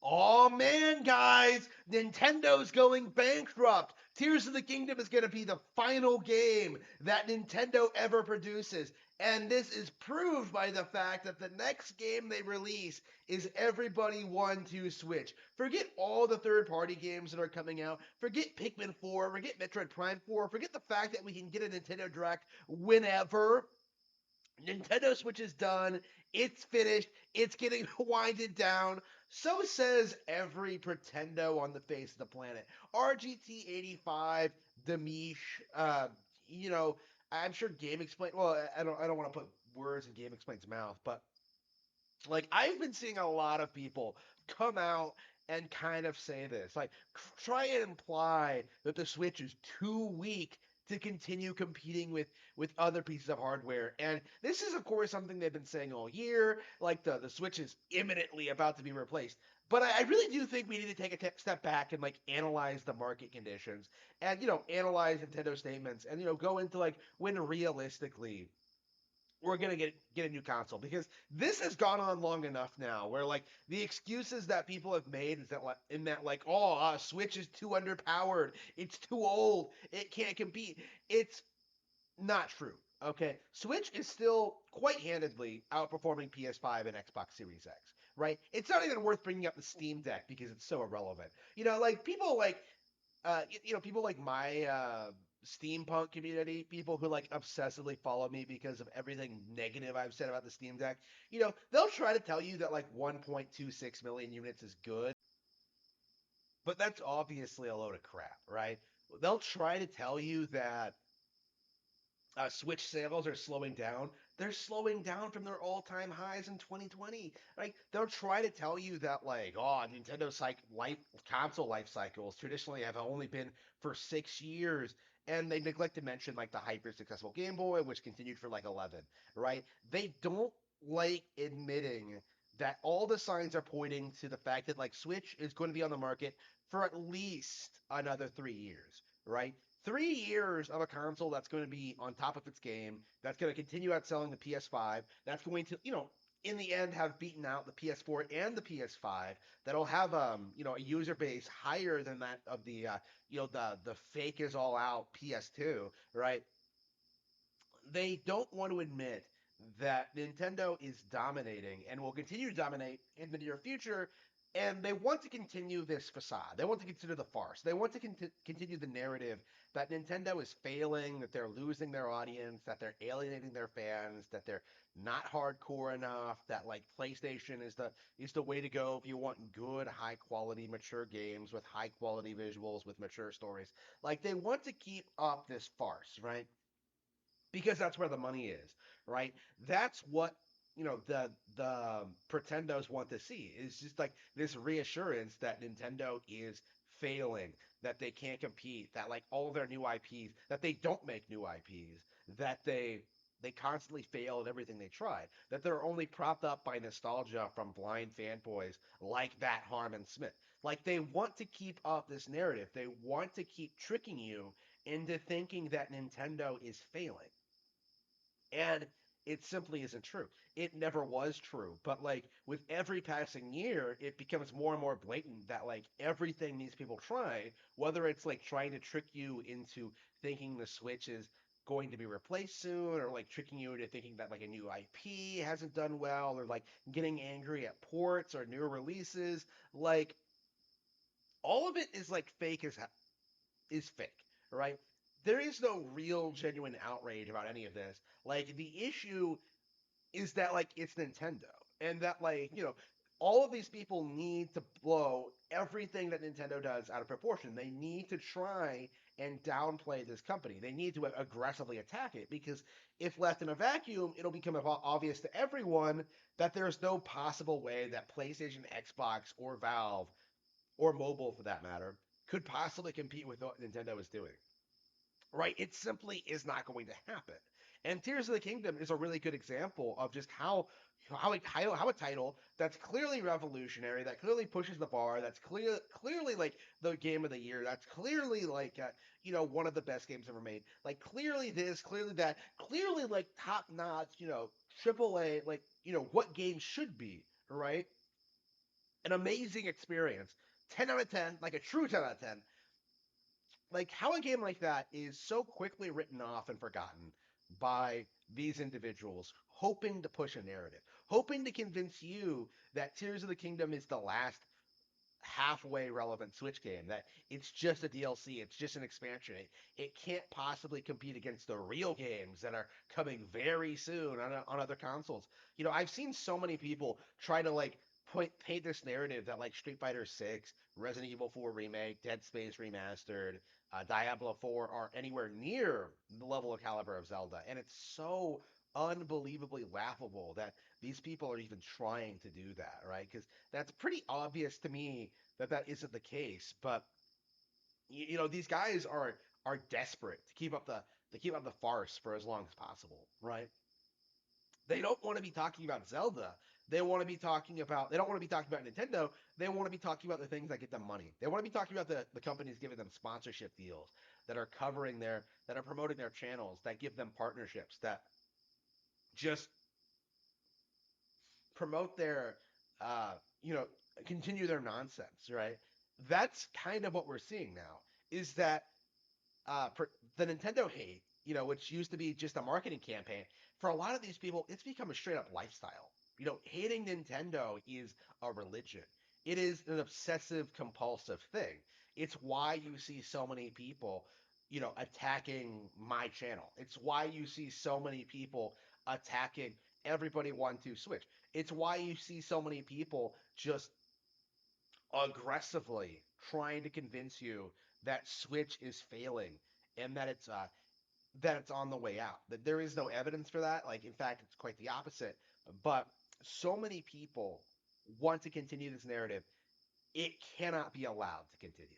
Oh man, guys, Nintendo's going bankrupt. Tears of the Kingdom is going to be the final game that Nintendo ever produces. And this is proved by the fact that the next game they release is Everybody 1-2 Switch. Forget all the third party games that are coming out. Forget Pikmin 4. Forget Metroid Prime 4. Forget the fact that we can get a Nintendo Direct whenever. Nintendo Switch is done. It's finished. It's getting winded down. So says every Pretendo on the face of the planet. RGT85, Demish, you know, I'm sure Game Explain. Well, I don't want to put words in Game Explain's mouth, but like I've been seeing a lot of people come out and kind of say this, like try and imply that the Switch is too weak to continue competing with other pieces of hardware. And this is of course something they've been saying all year, like the Switch is imminently about to be replaced. But I really do think we need to take a step back and like analyze the market conditions and analyze Nintendo statements and go into like when realistically we're gonna get a new console because this has gone on long enough now where like the excuses that people have made is that like in that like Switch is too underpowered, it's too old, it can't compete. It's not true. Okay, Switch is still quite handedly outperforming PS5 and Xbox Series X. Right? It's not even worth bringing up the Steam Deck because it's so irrelevant. Like people like people like my steampunk community, people who like obsessively follow me because of everything negative I've said about the Steam Deck, they'll try to tell you that like 1.26 million units is good, but that's obviously a load of crap, right? They'll try to tell you that Switch sales are slowing down. They're slowing down from their all-time highs in 2020. Like they'll try to tell you that like, Nintendo console life cycles traditionally have only been for 6 years, and they neglect to mention like the hyper successful Game Boy, which continued for like 11. Right? They don't like admitting that all the signs are pointing to the fact that like Switch is going to be on the market for at least another 3 years. Right? 3 years of a console that's going to be on top of its game, that's going to continue outselling the PS5, that's going to, in the end have beaten out the PS4 and the PS5, that'll have a user base higher than that of the the fake is all out PS2, right? They don't want to admit that Nintendo is dominating and will continue to dominate in the near future. And they want to continue this facade. They want to consider the farce. They want to continue the narrative that Nintendo is failing, that they're losing their audience, that they're alienating their fans, that they're not hardcore enough, that like PlayStation is the way to go if you want good, high quality, mature games with high quality visuals with mature stories. Like they want to keep up this farce, right? Because that's where the money is, right? That's what the pretendos want to see is just like this reassurance that Nintendo is failing, that they can't compete, that like all their new IPs, that they don't make new IPs, that they constantly fail at everything they try, that they're only propped up by nostalgia from blind fanboys like that Harmon Smith. Like they want to keep up this narrative. They want to keep tricking you into thinking that Nintendo is failing. And it simply isn't true. It never was true. But like with every passing year, it becomes more and more blatant that like everything these people try, whether it's like trying to trick you into thinking the Switch is going to be replaced soon, or like tricking you into thinking that like a new IP hasn't done well, or like getting angry at ports or new releases, like all of it is like fake as is fake, right? There is no real genuine outrage about any of this. Like the issue is that like it's Nintendo and that like, all of these people need to blow everything that Nintendo does out of proportion. They need to try and downplay this company. They need to aggressively attack it because if left in a vacuum, it'll become obvious to everyone that there's no possible way that PlayStation, Xbox, or Valve, or mobile for that matter, could possibly compete with what Nintendo is doing, right? It simply is not going to happen. And Tears of the Kingdom is a really good example of just how a title that's clearly revolutionary, that clearly pushes the bar, that's clearly like the game of the year, that's clearly like one of the best games ever made, like clearly this, clearly that, clearly like top notch, triple A, like what games should be, right? an amazing experience. 10 out of 10, like a true 10 out of 10. Like how a game like that is so quickly written off and forgotten by these individuals hoping to push a narrative, hoping to convince you that Tears of the Kingdom is the last halfway relevant Switch game, that it's just a DLC, it's just an expansion. It can't possibly compete against the real games that are coming very soon on other consoles. I've seen so many people try to like paint this narrative that like Street Fighter 6, Resident Evil 4 Remake, Dead Space Remastered, Diablo 4 are anywhere near the level of caliber of Zelda. And it's so unbelievably laughable that these people are even trying to do that, right? Because that's pretty obvious to me that that isn't the case. But these guys are desperate to keep up the farce for as long as possible, right? They don't want to be talking about Zelda. They don't want to be talking about Nintendo. They want to be talking about the things that get them money. They want to be talking about the companies giving them sponsorship deals that are promoting their channels, that give them partnerships, that just promote their uh you know continue their nonsense, right? That's kind of what we're seeing now, is that for the Nintendo hate, which used to be just a marketing campaign, for a lot of these people, it's become a straight up lifestyle. Hating Nintendo is a religion. It is an obsessive compulsive thing. It's why you see so many people, attacking my channel. It's why you see so many people attacking everybody one two switch. It's why you see so many people just aggressively trying to convince you that Switch is failing and that it's on the way out. That there is no evidence for that. Like in fact, it's quite the opposite. But so many people want to continue this narrative. It cannot be allowed to continue.